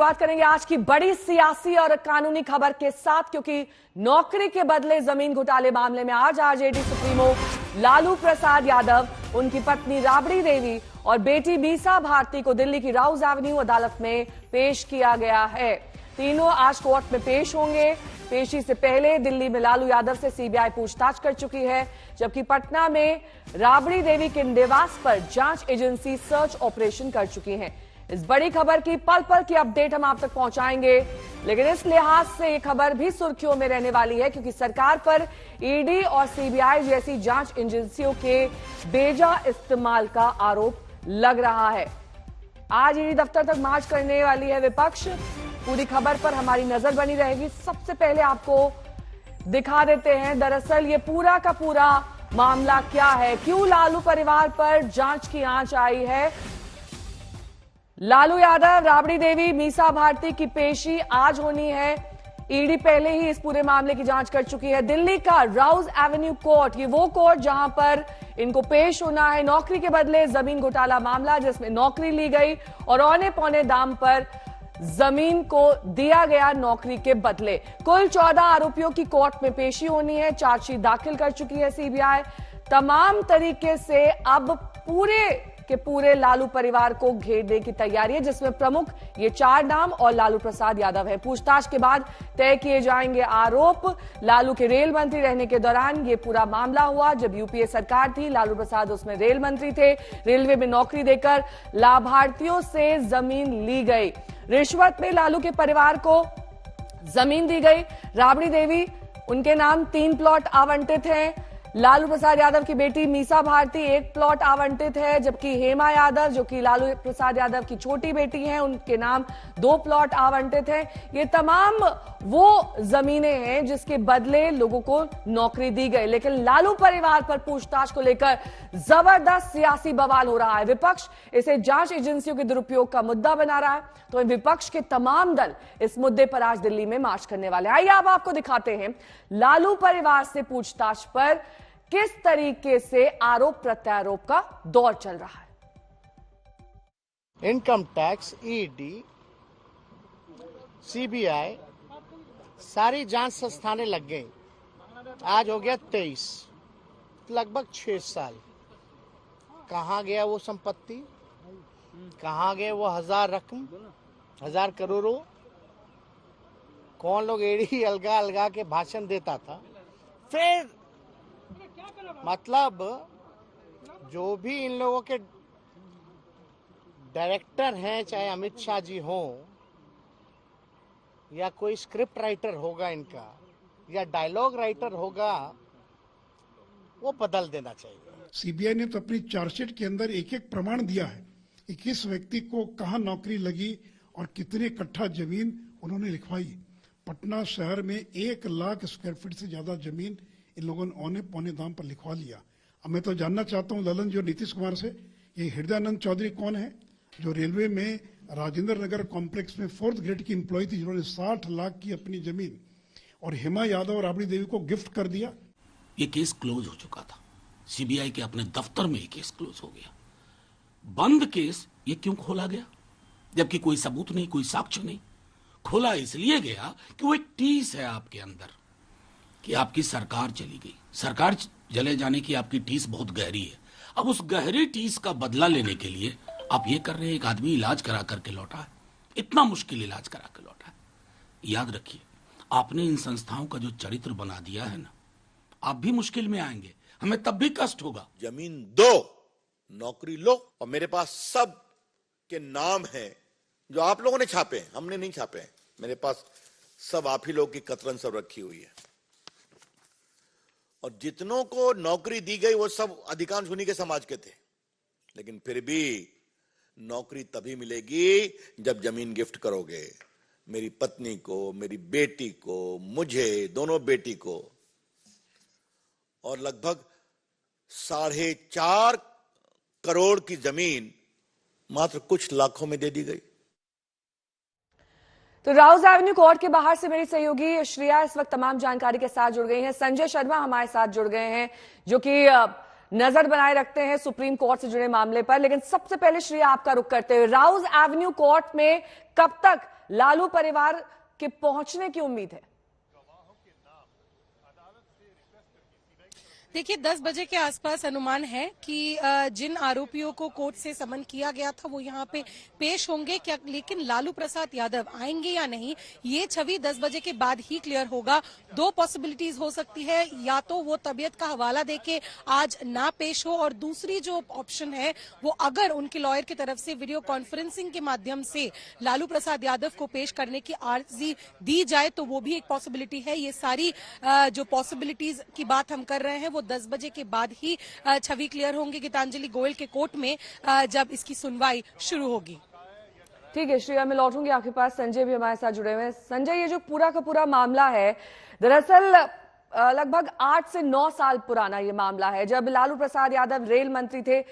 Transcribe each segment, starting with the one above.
शुरुआत करेंगे आज की बड़ी सियासी और कानूनी खबर के साथ, क्योंकि नौकरी के बदले जमीन घोटाले मामले में आज आरजेडी सुप्रीमो लालू प्रसाद यादव, उनकी पत्नी राबड़ी देवी और बेटी मीसा भारती को दिल्ली की राउज एवेन्यू अदालत में पेश किया गया है। तीनों आज कोर्ट में पेश होंगे। पेशी से पहले दिल्ली में लालू यादव से सीबीआई पूछताछ कर चुकी है, जबकि पटना में राबड़ी देवी के निवास पर जांच एजेंसी सर्च ऑपरेशन कर चुकी है। इस बड़ी खबर की पल पल की अपडेट हम आप तक पहुंचाएंगे, लेकिन इस लिहाज से ये खबर भी सुर्खियों में रहने वाली है क्योंकि सरकार पर ईडी और सीबीआई जैसी जांच एजेंसियों के बेजा इस्तेमाल का आरोप लग रहा है। आज ईडी दफ्तर तक मार्च करने वाली है विपक्ष। पूरी खबर पर हमारी नजर बनी रहेगी। सबसे पहले आपको दिखा देते हैं दरअसल ये पूरा का पूरा मामला क्या है, क्यों लालू परिवार पर जांच की आंच आई है। लालू यादव, राबड़ी देवी, मीसा भारती की पेशी आज होनी है। ईडी पहले ही इस पूरे मामले की जांच कर चुकी है। दिल्ली का राउज एवेन्यू कोर्ट, ये वो कोर्ट जहां पर इनको पेश होना है। नौकरी के बदले जमीन घोटाला मामला जिसमें नौकरी ली गई और औने पौने दाम पर जमीन को दिया गया नौकरी के बदले। कुल 14 आरोपियों की कोर्ट में पेशी होनी है। चार्जशीट दाखिल कर चुकी है सीबीआई। तमाम तरीके से अब पूरे के पूरे लालू परिवार को घेरने की तैयारी है, जिसमें प्रमुख ये 4 नाम और लालू प्रसाद यादव है। पूछताछ के बाद तय किए जाएंगे आरोप। लालू के रेल मंत्री रहने के दौरान ये पूरा मामला हुआ। जब यूपीए सरकार थी, लालू प्रसाद उसमें रेल मंत्री थे। रेलवे में नौकरी देकर लाभार्थियों से जमीन ली गई। रिश्वत में लालू के परिवार को जमीन दी गई। राबड़ी देवी, उनके नाम 3 प्लॉट आवंटित हैं। लालू प्रसाद यादव की बेटी मीसा भारती 1 प्लॉट आवंटित है, जबकि हेमा यादव जो कि लालू प्रसाद यादव की छोटी बेटी हैं, उनके नाम 2 प्लॉट आवंटित हैं। ये तमाम वो जमीनें हैं जिसके बदले लोगों को नौकरी दी गई। लेकिन लालू परिवार पर पूछताछ को लेकर जबरदस्त सियासी बवाल हो रहा है। विपक्ष इसे जांच एजेंसियों के दुरुपयोग का मुद्दा बना रहा है, तो विपक्ष के तमाम दल इस मुद्दे पर आज दिल्ली में मार्च करने वाले हैं। आइए अब आपको दिखाते हैं लालू परिवार से पूछताछ पर किस तरीके से आरोप प्रत्यारोप का दौर चल रहा है। इनकम टैक्स, ईडी, सीबीआई सारी जांच संस्थानें लग गई। आज हो गया 23, लगभग 6 साल। कहां गया वो संपत्ति, कहां गए वो रकम, 1000 करोड़ों। कौन लोग एड़ी अलगा अलगा के भाषण देता था। फिर मतलब जो भी इन लोगों के डायरेक्टर हैं, चाहे अमित शाह जी हों या कोई स्क्रिप्ट राइटर होगा इनका या डायलॉग राइटर होगा, वो बदल देना चाहिए। सीबीआई ने तो अपनी चार्जशीट के अंदर एक एक प्रमाण दिया है कि किस व्यक्ति को कहां नौकरी लगी और कितने कट्ठा जमीन उन्होंने लिखवाई। पटना शहर में 1 लाख स्क्वायर फीट से ज्यादा जमीन इन लोगों ने औने पौने दाम पर लिखवा लिया। अब मैं तो जानना चाहता हूं ललन जो नीतीश कुमार से, ये हृदयानंद चौधरी कौन है जो रेलवे में राजेंद्र नगर कॉम्प्लेक्स में 4th ग्रेड की एम्प्लॉय थी, जिन्होंने 60 लाख की अपनी जमीन और हेमा यादव और राबड़ी देवी को गिफ्ट कर दिया। ये केस क्लोज हो चुका था। सीबीआई के अपने दफ्तर में ये केस क्लोज हो गया। बंद केस ये क्यों खोला गया, जबकि कोई सबूत नहीं, कोई साक्ष्य नहीं। खोला इसलिए गया कि वो एक टीस है आपके अंदर कि आपकी सरकार चली गई। सरकार चले जाने की आपकी टीस बहुत गहरी है। अब उस गहरी टीस का बदला लेने के लिए आप ये कर रहे हैं। एक आदमी इलाज करा करके लौटा है, इतना मुश्किल इलाज करा के लौटा है। याद रखिए, आपने इन संस्थाओं का जो चरित्र बना दिया है ना, आप भी मुश्किल में आएंगे, हमें तब भी कष्ट होगा। जमीन दो, नौकरी लो। और मेरे पास सब के नाम हैं जो आप लोगों ने छापे हैं, हमने नहीं छापे हैं। मेरे पास सब आप ही लोग की कतरन सब रखी हुई है। और जितनों को नौकरी दी गई वो सब अधिकांश उन्हीं के समाज के थे। लेकिन फिर भी नौकरी तभी मिलेगी जब जमीन गिफ्ट करोगे। मेरी पत्नी को, मेरी बेटी को, मुझे, दोनों बेटी को। और लगभग 4.5 करोड़ की जमीन मात्र कुछ लाखों में दे दी गई। तो राउज एवेन्यू कोर्ट के बाहर से मेरी सहयोगी श्रेया इस वक्त तमाम जानकारी के साथ जुड़ गई हैं। संजय शर्मा हमारे साथ जुड़ गए हैं, जो कि नजर बनाए रखते हैं सुप्रीम कोर्ट से जुड़े मामले पर। लेकिन सबसे पहले श्रेया आपका रुख करते हुए, राउज एवेन्यू कोर्ट में कब तक लालू परिवार के पहुंचने की उम्मीद है? देखिए 10 बजे के आसपास अनुमान है कि जिन आरोपियों को कोर्ट से समन किया गया था वो यहाँ पे पेश होंगे क्या, लेकिन लालू प्रसाद यादव आएंगे या नहीं ये छवि 10 बजे के बाद ही क्लियर होगा। दो पॉसिबिलिटीज हो सकती है, या तो वो तबीयत का हवाला देके आज ना पेश हो, और दूसरी जो ऑप्शन है वो अगर उनके लॉयर की तरफ से वीडियो कॉन्फ्रेंसिंग के माध्यम से लालू प्रसाद यादव को पेश करने की अर्जी दी जाए तो वो भी एक पॉसिबिलिटी है। ये सारी जो पॉसिबिलिटीज की बात हम कर रहे हैं वो 10 बजे के बाद ही छवि क्लियर होंगी गीतांजलि गोयल के कोर्ट में जब इसकी सुनवाई शुरू होगी। ठीक है श्रेया, मैं लौटूंगी आपके पास। संजय भी हमारे साथ जुड़े हुए हैं। संजय, ये जो पूरा का पूरा मामला है दरअसल लगभग 8 से 9 साल पुराना ये मामला है। जब लालू प्रसाद यादव रेल मंत्री थे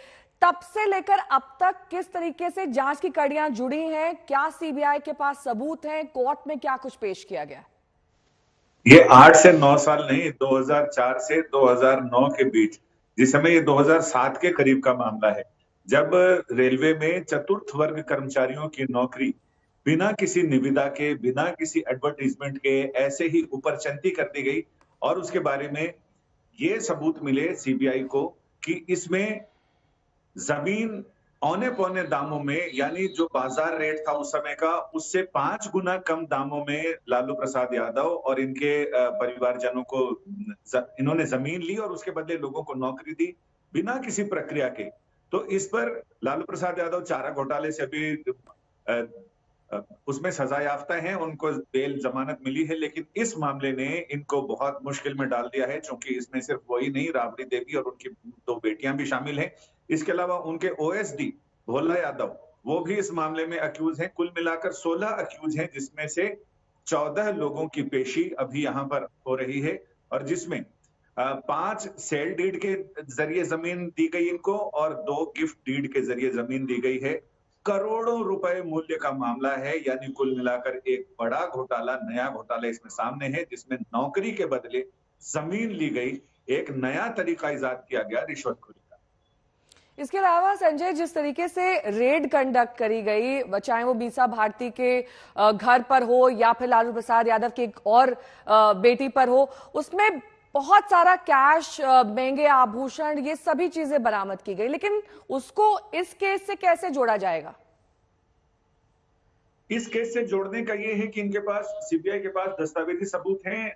तब से लेकर अब तक किस तरीके से जांच की कड़ियां जुड़ी हैं, क्या सीबीआई के पास सबूत हैं, कोर्ट में क्या कुछ पेश किया गया? ये 8 से 9 साल नहीं, 2004 से 2009 के बीच, जिस समय ये 2007 के करीब का मामला है, जब रेलवे में चतुर्थ वर्ग कर्मचारियों की नौकरी बिना किसी निविदा के, बिना किसी एडवर्टीजमेंट के ऐसे ही ऊपर चंती कर दी गई, और उसके बारे में ये सबूत मिले सीबीआई को कि इसमें जमीन औने पौने दामों में, यानी जो बाजार रेट था उस समय का उससे 5 गुना कम दामों में लालू प्रसाद यादव और इनके परिवारजनों को इन्होंने जमीन ली और उसके बदले लोगों को नौकरी दी बिना किसी प्रक्रिया के। तो इस पर लालू प्रसाद यादव चारा घोटाले से अभी उसमें सजा याफ्ता हैं, उनको बेल जमानत मिली है, लेकिन इस मामले ने इनको बहुत मुश्किल में डाल दिया है, क्योंकि इसमें सिर्फ वही नहीं, राबड़ी देवी और उनकी 2 बेटियां भी शामिल हैं। इसके अलावा उनके ओएसडी भोला यादव वो भी इस मामले में अक्यूज हैं। कुल मिलाकर 16 अक्यूज हैं, जिसमें से 14 लोगों की पेशी अभी यहाँ पर हो रही है, और जिसमें 5 सेल डीड के जरिए जमीन दी गई इनको और 2 गिफ्ट डीड के जरिए जमीन दी गई है। करोड़ों रुपए मूल्य का मामला है, यानी कुल मिलाकर एक बड़ा घोटाला, नया घोटाला इसमें सामने है, जिसमें नौकरी के बदले जमीन ली गई, एक नया तरीका इजाद किया गया रिश्वतखोरी। इसके अलावा संजय, जिस तरीके से रेड कंडक्ट करी गई, चाहे वो मीसा भारती के घर पर हो या फिर लालू प्रसाद यादव की एक और बेटी पर हो, उसमें बहुत सारा कैश, महंगे आभूषण, ये सभी चीजें बरामद की गई, लेकिन उसको इस केस से कैसे जोड़ा जाएगा? इस केस से जोड़ने का ये है कि इनके पास, सीबीआई के पास दस्तावेजी सबूत हैं।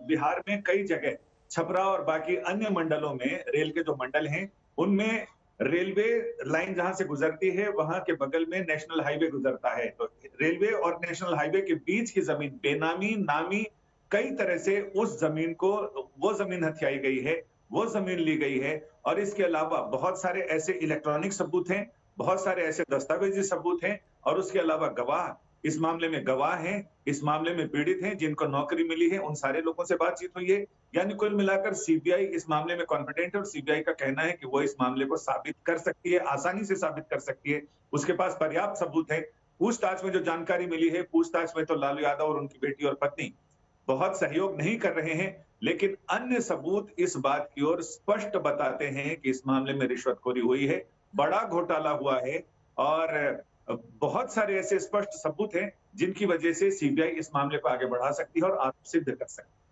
बिहार में कई जगह, छपरा और बाकी अन्य मंडलों में, रेल के जो मंडल हैं उनमें रेलवे लाइन जहां से गुजरती है वहां के बगल में नेशनल हाईवे गुजरता है। तो रेलवे और नेशनल हाईवे के बीच की जमीन बेनामी, नामी, कई तरह से उस जमीन को, वो जमीन हथियाई गई है, वो जमीन ली गई है। और इसके अलावा बहुत सारे ऐसे इलेक्ट्रॉनिक सबूत हैं, बहुत सारे ऐसे दस्तावेजी सबूत हैं, और उसके अलावा गवाह, इस मामले में गवाह हैं, इस मामले में पीड़ित हैं, जिनको नौकरी मिली है, उन सारे लोगों से बातचीत हुई है। यानी कुल मिलाकर सीबीआई इस मामले में कॉन्फिडेंट है, और सीबीआई का कहना है कि वो इस मामले को साबित कर सकती है, आसानी से साबित कर सकती है। उसके पास पर्याप्त सबूत है। पूछताछ में जो जानकारी मिली है, पूछताछ में तो लालू यादव और उनकी बेटी और पत्नी बहुत सहयोग नहीं कर रहे हैं, लेकिन अन्य सबूत इस बात की ओर स्पष्ट बताते हैं कि इस मामले में रिश्वतखोरी हुई है, बड़ा घोटाला हुआ है, और बहुत सारे ऐसे स्पष्ट सबूत हैं जिनकी वजह से सीबीआई इस मामले को आगे बढ़ा सकती है और आरोप सिद्ध कर सकती है।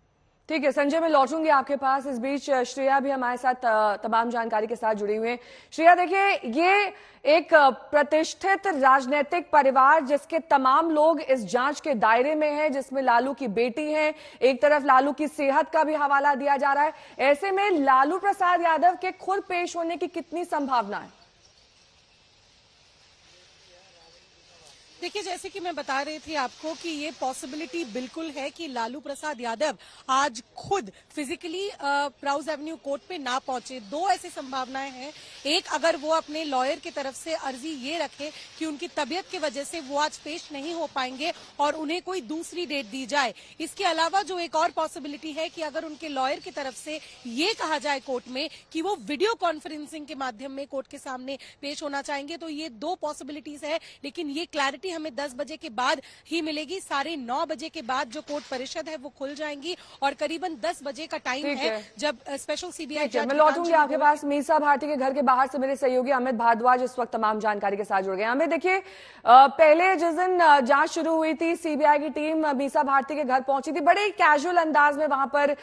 ठीक है संजय, मैं लौटूंगी आपके पास। इस बीच श्रेया भी हमारे साथ तमाम जानकारी के साथ जुड़ी हुई है। श्रेया, देखिए, ये एक प्रतिष्ठित राजनीतिक परिवार जिसके तमाम लोग इस जांच के दायरे में हैं, जिसमें लालू की बेटी है, एक तरफ लालू की सेहत का भी हवाला दिया जा रहा है। ऐसे में लालू प्रसाद यादव के खुद पेश होने की कितनी संभावना है? देखिए, जैसे कि मैं बता रही थी आपको कि ये पॉसिबिलिटी बिल्कुल है कि लालू प्रसाद यादव आज खुद फिजिकली राउज एवेन्यू कोर्ट पे ना पहुंचे। 2 ऐसी संभावनाएं हैं। एक, अगर वो अपने लॉयर की तरफ से अर्जी ये रखे कि उनकी तबीयत की वजह से वो आज पेश नहीं हो पाएंगे और उन्हें कोई दूसरी डेट दी जाए। इसके अलावा जो एक और पॉसिबिलिटी है कि अगर उनके लॉयर की तरफ से ये कहा जाए कोर्ट में कि वो वीडियो कॉन्फ्रेंसिंग के माध्यम में कोर्ट के सामने पेश होना चाहेंगे, तो ये 2 पॉसिबिलिटीज है। लेकिन ये क्लैरिटी हमें 10 बजे के बाद ही मिलेगी। 9:30 बजे के बाद जो कोर्ट परिषद है वो खुल जाएंगी और करीबन 10 बजे का टाइम है जब स्पेशल सीबीआई जज। मैं लौटूंगी आपके पास। मीसा भारती के घर के बाहर से मेरे सहयोगी अमित भारद्वाज इस वक्त तमाम जानकारी के साथ जुड़ गए। अमित, देखिए, पहले जिस दिन जांच शुरू हुई थी, सीबीआई की टीम मीसा भारती के घर पहुंची थी। बड़े कैजुअल अंदाज में वहां पर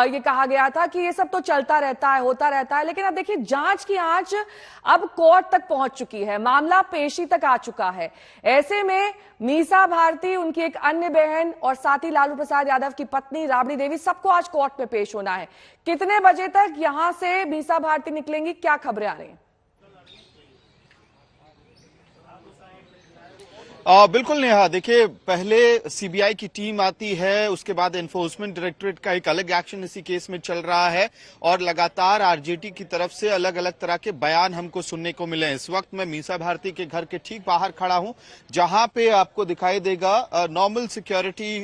ये कहा गया था कि ये सब तो चलता रहता है, होता रहता है, लेकिन अब देखिए जांच की आंच अब कोर्ट तक पहुंच चुकी है, मामला पेशी तक आ चुका है। ऐसे में मीसा भारती, उनकी एक अन्य बहन और साथ ही लालू प्रसाद यादव की पत्नी राबड़ी देवी, सबको आज कोर्ट में पेश होना है। कितने बजे तक यहां से मीसा भारती निकलेंगी, क्या खबरें आ रही हैं? बिल्कुल नेहा, देखिए, पहले सीबीआई की टीम आती है, उसके बाद एनफोर्समेंट डायरेक्टोरेट का एक अलग एक्शन इसी केस में चल रहा है और लगातार आरजेटी की तरफ से अलग अलग तरह के बयान हमको सुनने को मिले हैं। इस वक्त मैं मीसा भारती के घर के ठीक बाहर खड़ा हूं, जहां पे आपको दिखाई देगा नॉर्मल सिक्योरिटी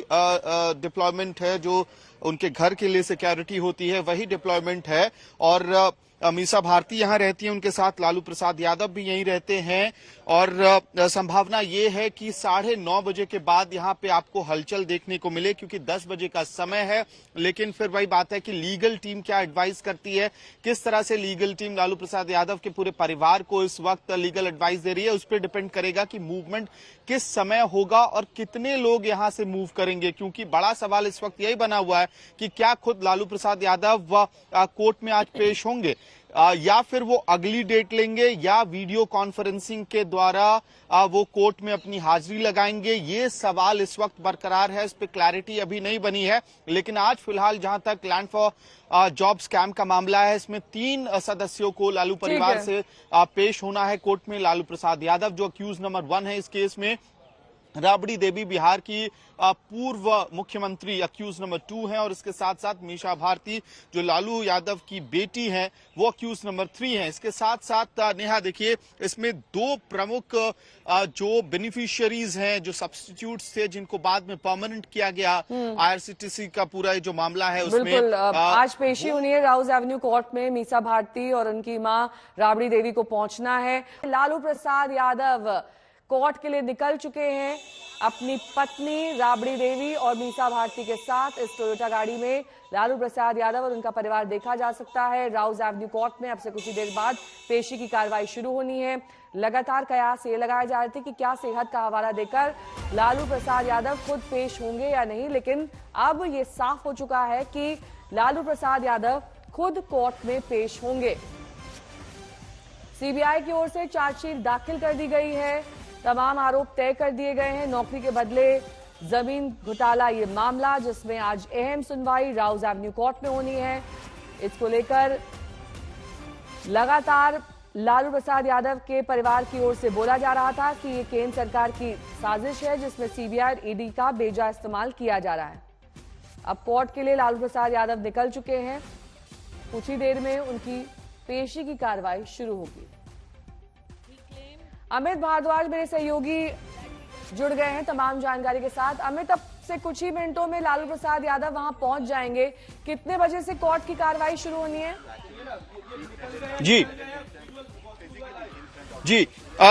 डिप्लॉयमेंट है, जो उनके घर के लिए सिक्योरिटी होती है वही डिप्लॉयमेंट है। और मीसा भारती यहां रहती हैं, उनके साथ लालू प्रसाद यादव भी यहीं रहते हैं और संभावना ये है कि 9:30 बजे के बाद यहां पे आपको हलचल देखने को मिले, क्योंकि 10 बजे का समय है। लेकिन फिर वही बात है कि लीगल टीम क्या एडवाइस करती है, किस तरह से लीगल टीम लालू प्रसाद यादव के पूरे परिवार को इस वक्त लीगल एडवाइस दे रही है, उस पर डिपेंड करेगा कि मूवमेंट किस समय होगा और कितने लोग यहां से मूव करेंगे। क्योंकि बड़ा सवाल इस वक्त यही बना हुआ है कि क्या खुद लालू प्रसाद यादव कोर्ट में आज पेश होंगे या फिर वो अगली डेट लेंगे या वीडियो कॉन्फ्रेंसिंग के द्वारा वो कोर्ट में अपनी हाजिरी लगाएंगे। ये सवाल इस वक्त बरकरार है, इस पे क्लैरिटी अभी नहीं बनी है। लेकिन आज फिलहाल जहां तक लैंड फॉर जॉब स्कैम का मामला है, इसमें 3 सदस्यों को लालू परिवार से पेश होना है कोर्ट में। लालू प्रसाद यादव जो अक्यूज नंबर 1 है इस केस में, राबड़ी देवी बिहार की पूर्व मुख्यमंत्री अक्यूज नंबर 2 हैं और इसके साथ साथ मीसा भारती जो लालू यादव की बेटी हैं वो अक्यूज नंबर 3 हैं। इसके साथ साथ नेहा, देखिए, इसमें 2 प्रमुख जो बेनिफिशियरीज हैं, जो सब्स्टिट्यूट्स थे, जिनको बाद में परमानेंट किया गया, आईआरसीटीसी का पूरा जो मामला है उसमें आज पेशी होनी है राउज एवेन्यू कोर्ट में। मीसा भारती और उनकी मां राबड़ी देवी को पहुंचना है। लालू प्रसाद यादव कोर्ट के लिए निकल चुके हैं अपनी पत्नी राबड़ी देवी और मीसा भारती के साथ। इस टोयोटा गाड़ी में लालू प्रसाद यादव और उनका परिवार देखा जा सकता है। राउज एवेन्यू कोर्ट में अब से कुछ ही देर बाद पेशी की कार्रवाई शुरू होनी है। लगातार कयास ये लगाए जा रहे थे कि क्या सेहत का हवाला देकर लालू प्रसाद यादव खुद पेश होंगे या नहीं, लेकिन अब ये साफ हो चुका है कि लालू प्रसाद यादव खुद कोर्ट में पेश होंगे। सीबीआई की ओर से चार्जशीट दाखिल कर दी गई है, तमाम आरोप तय कर दिए गए हैं। नौकरी के बदले जमीन घोटाला ये मामला, जिसमें आज अहम सुनवाई राउज एवेन्यू कोर्ट में होनी है। इसको लेकर लगातार लालू प्रसाद यादव के परिवार की ओर से बोला जा रहा था कि ये केंद्र सरकार की साजिश है, जिसमें सीबीआई और ईडी का बेजा इस्तेमाल किया जा रहा है। अब कोर्ट के लिए लालू प्रसाद यादव निकल चुके हैं। कुछ ही देर में उनकी पेशी की कार्रवाई शुरू होगी। अमित भारद्वाज मेरे सहयोगी जुड़ गए हैं तमाम जानकारी के साथ। अमित, अब से कुछ ही मिनटों में लालू प्रसाद यादव वहां पहुंच जाएंगे। कितने बजे से कोर्ट की कार्रवाई शुरू होनी है? जी,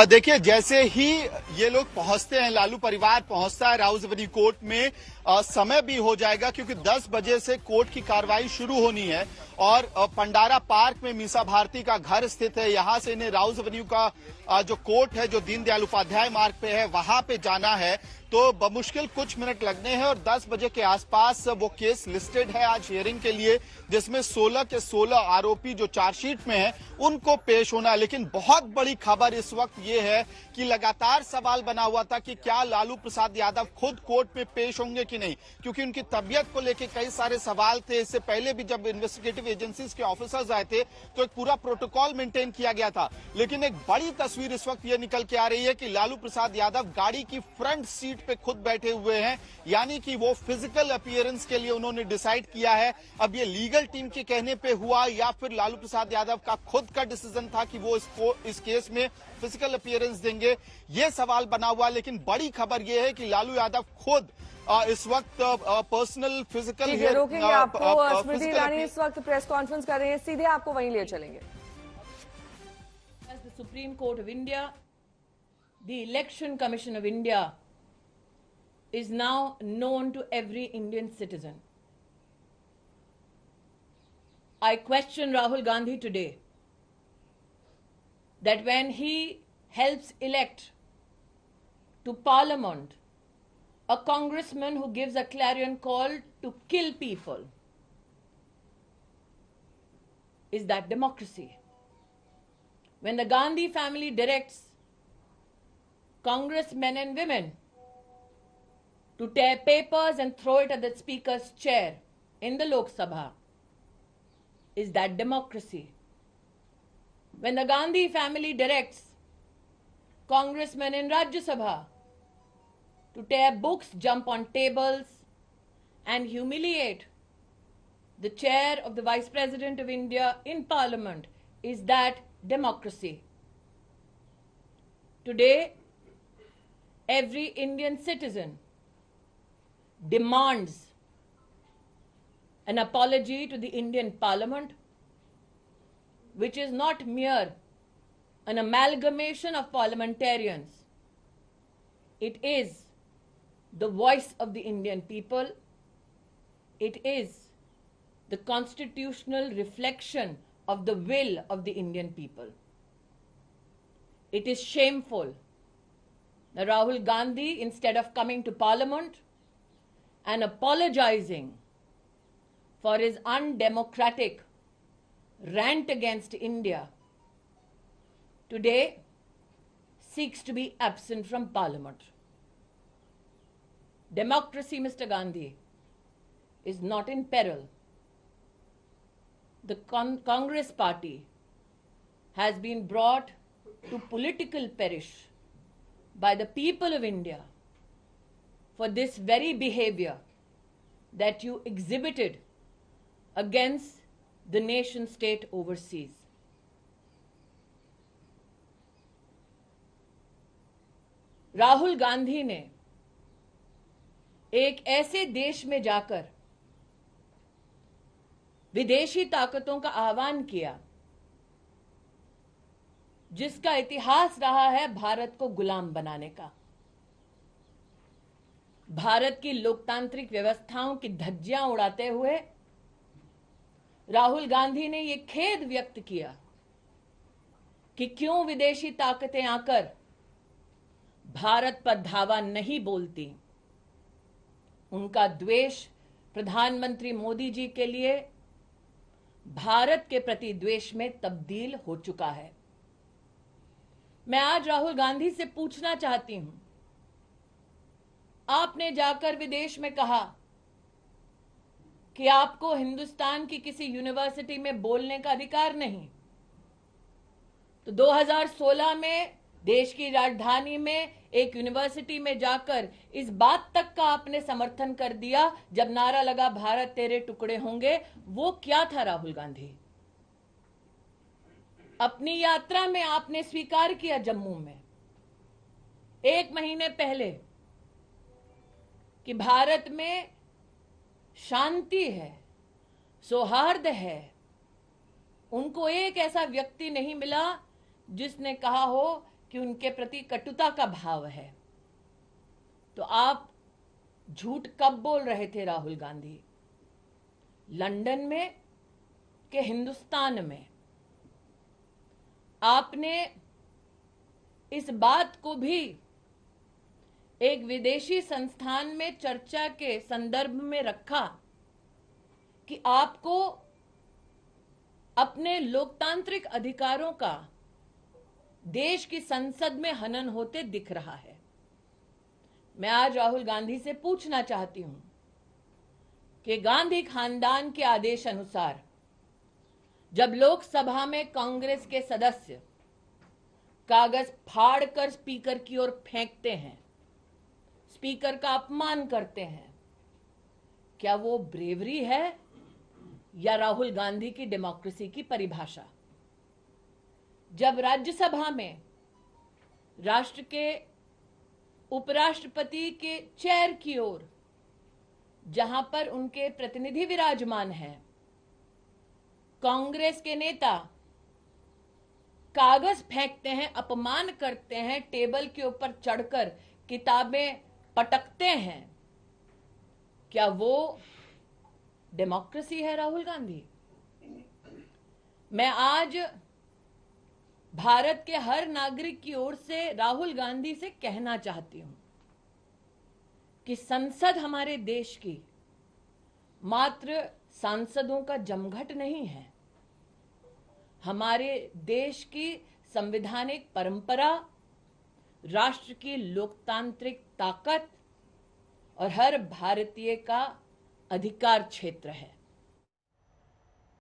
देखिए, जैसे ही ये लोग पहुंचते हैं, लालू परिवार पहुंचता है राउज एवेन्यू कोर्ट में, समय भी हो जाएगा क्योंकि 10 बजे से कोर्ट की कार्रवाई शुरू होनी है और पंडारा पार्क में मीसा भारती का घर स्थित है। यहां से इन्हें राउज एवेन्यू का जो कोर्ट है, जो दीनदयाल उपाध्याय मार्ग पे है, वहां पे जाना है। तो बमुश्किल कुछ मिनट लगने हैं और 10 बजे के आसपास वो केस लिस्टेड है आज हियरिंग के लिए, जिसमें 16 के 16 आरोपी जो चार्जशीट में हैं उनको पेश होना। लेकिन बहुत बड़ी खबर इस वक्त ये है कि लगातार सवाल बना हुआ था कि क्या लालू प्रसाद यादव खुद कोर्ट में पेश होंगे कि नहीं, क्योंकि उनकी तबियत को लेकर कई सारे सवाल थे। इससे पहले भी जब इन्वेस्टिगेटिव एजेंसीज के ऑफिसर्स आए थे तो एक पूरा प्रोटोकॉल मेंटेन किया गया था। लेकिन एक बड़ी तस्वीर इस वक्त ये निकल के आ रही है कि लालू प्रसाद यादव गाड़ी की फ्रंट सीट पे खुद बैठे हुए हैं, यानी कि वो फिजिकल अपीयरेंस के लिए उन्होंने डिसाइड किया है। अब ये लीगल टीम के कहने पे हुआ या फिर लालू प्रसाद यादव का खुद का डिसीजन था कि वो इस केस में फिजिकल अपीयरेंस देंगे, ये सवाल बना हुआ। लेकिन बड़ी खबर ये है कि लालू यादव खुद इस वक्त पर्सनल फिजिकल रोकेंगे आपको। स्मृति ईरानी इस वक्त प्रेस कॉन्फ्रेंस कर रही है, सीधे आपको वहीं ले चलेंगे। As the Supreme Court of India the Election Commission of India is now known to every Indian citizen. I question Rahul Gandhi today that when he helps elect to Parliament a congressman who gives a clarion call to kill people, is that democracy? When the Gandhi family directs congressmen and women to tear papers and throw it at the speaker's chair in the Lok Sabha, is that democracy? When the Gandhi family directs congressmen in Rajya Sabha to tear books, jump on tables, and humiliate the chair of the Vice President of India in Parliament, is that democracy? Today, every Indian citizen demands an apology to the Indian Parliament, which is not mere an amalgamation of parliamentarians. It is the voice of the Indian people. It is the constitutional reflection of the will of the Indian people. It is shameful that Rahul Gandhi, instead of coming to Parliament and apologizing for his undemocratic rant against India, today seeks to be absent from Parliament. Democracy, Mr. Gandhi, is not in peril. The Congress party has been brought to political perish by the people of India for this very behavior that you exhibited against the nation state overseas. Rahul Gandhi ने एक ऐसे देश में जाकर विदेशी ताकतों का आह्वान किया जिसका इतिहास रहा है भारत को गुलाम बनाने का। भारत की लोकतांत्रिक व्यवस्थाओं की धज्जियां उड़ाते हुए राहुल गांधी ने यह खेद व्यक्त किया कि क्यों विदेशी ताकतें आकर भारत पर धावा नहीं बोलती। उनका द्वेष प्रधानमंत्री मोदी जी के लिए भारत के प्रति द्वेष में तब्दील हो चुका है। मैं आज राहुल गांधी से पूछना चाहती हूं, आपने जाकर विदेश में कहा कि आपको हिंदुस्तान की किसी यूनिवर्सिटी में बोलने का अधिकार नहीं, तो 2016 में देश की राजधानी में एक यूनिवर्सिटी में जाकर इस बात तक का आपने समर्थन कर दिया जब नारा लगा भारत तेरे टुकड़े होंगे। वो क्या था राहुल गांधी? अपनी यात्रा में आपने स्वीकार किया जम्मू में 1 महीने पहले कि भारत में शांति है, सौहार्द है। उनको एक ऐसा व्यक्ति नहीं मिला जिसने कहा हो कि उनके प्रति कटुता का भाव है। तो आप झूठ कब बोल रहे थे राहुल गांधी? लंदन में कि हिंदुस्तान में? आपने इस बात को भी एक विदेशी संस्थान में चर्चा के संदर्भ में रखा कि आपको अपने लोकतांत्रिक अधिकारों का देश की संसद में हनन होते दिख रहा है। मैं आज राहुल गांधी से पूछना चाहती हूं कि गांधी खानदान के आदेश अनुसार जब लोकसभा में कांग्रेस के सदस्य कागज फाड़कर स्पीकर की ओर फेंकते हैं, स्पीकर का अपमान करते हैं, क्या वो ब्रेवरी है या राहुल गांधी की डेमोक्रेसी की परिभाषा? जब राज्यसभा में राष्ट्र के उपराष्ट्रपति के चेयर की ओर जहां पर उनके प्रतिनिधि विराजमान हैं, कांग्रेस के नेता कागज फेंकते हैं, अपमान करते हैं, टेबल के ऊपर चढ़कर किताबें पटकते हैं, क्या वो डेमोक्रेसी है राहुल गांधी? मैं आज भारत के हर नागरिक की ओर से राहुल गांधी से कहना चाहती हूं कि संसद हमारे देश की मात्र सांसदों का जमघट नहीं है। हमारे देश की संवैधानिक परंपरा, राष्ट्र की लोकतांत्रिक ताकत और हर भारतीय का अधिकार क्षेत्र है।